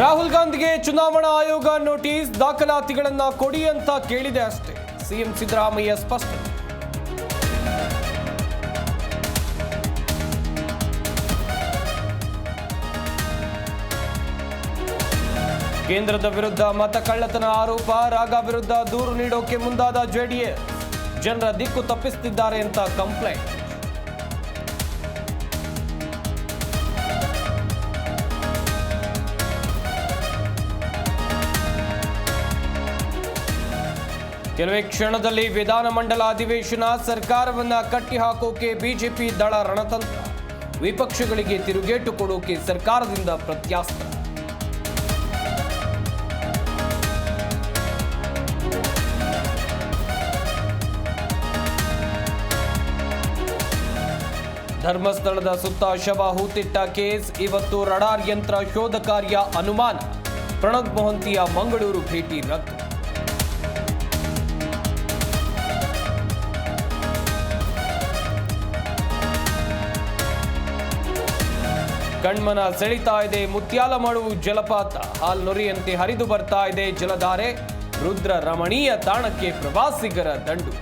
ರಾಹುಲ್ ಗಾಂಧಿಗೆ ಚುನಾವಣಾ ಆಯೋಗ ನೋಟಿಸ್, ದಾಖಲಾತಿಗಳನ್ನ ಕೊಡಿ ಅಂತ ಕೇಳಿದೆ ಅಷ್ಟೇ. ಸಿಎಂ ಸಿದ್ದರಾಮಯ್ಯ ಸ್ಪಷ್ಟನೆ. ಕೇಂದ್ರದ ವಿರುದ್ಧ ಮತ ಕಳ್ಳತನ ಆರೋಪ, ರಾಗ ವಿರುದ್ಧ ದೂರು ನೀಡೋಕೆ ಮುಂದಾದ ಜೆಡಿಎಸ್. ಜನರ ದಿಕ್ಕು ತಪ್ಪಿಸುತ್ತಿದ್ದಾರೆ ಅಂತ ಕಂಪ್ಲೇಂಟ್. ಕೆಲವೇ ಕ್ಷಣದಲ್ಲಿ ವಿಧಾನಮಂಡಲ ಅಧಿವೇಶನ, ಸರ್ಕಾರವನ್ನ ಕಟ್ಟಿಹಾಕೋಕೆ ಬಿಜೆಪಿ ದಳ ರಣತಂತ್ರ, ವಿಪಕ್ಷಗಳಿಗೆ ತಿರುಗೇಟು ಕೊಡೋಕೆ ಸರ್ಕಾರದಿಂದ ಪ್ರತ್ಯಾಸ್ತ್ರ. ಧರ್ಮಸ್ಥಳದ ಸುತ್ತ ಶವ ಹೂತಿಟ್ಟ ಕೇಸ್, ಇವತ್ತು ರಡಾರ್ ಯಂತ್ರ ಶೋಧ ಕಾರ್ಯ ಅನುಮಾನ. ಪ್ರಣಬ್ ಮೊಹಂತಿಯ ಮಂಗಳೂರು ಭೇಟಿ ರದ್ದು. ಕಣ್ಮನ ಸೆಳಿತಾ ಇದೆ ಮುತ್ಯಾಲಮಡು ಜಲಪಾತ, ಹಾಲ್ನೊರೆಯಂತೆ ಹರಿದು ಬರ್ತಾ ಇದೆ ಜಲಧಾರೆ. ರುದ್ರ ರಮಣೀಯ ತಾಣಕ್ಕೆ ಪ್ರವಾಸಿಗರ ದಂಡು.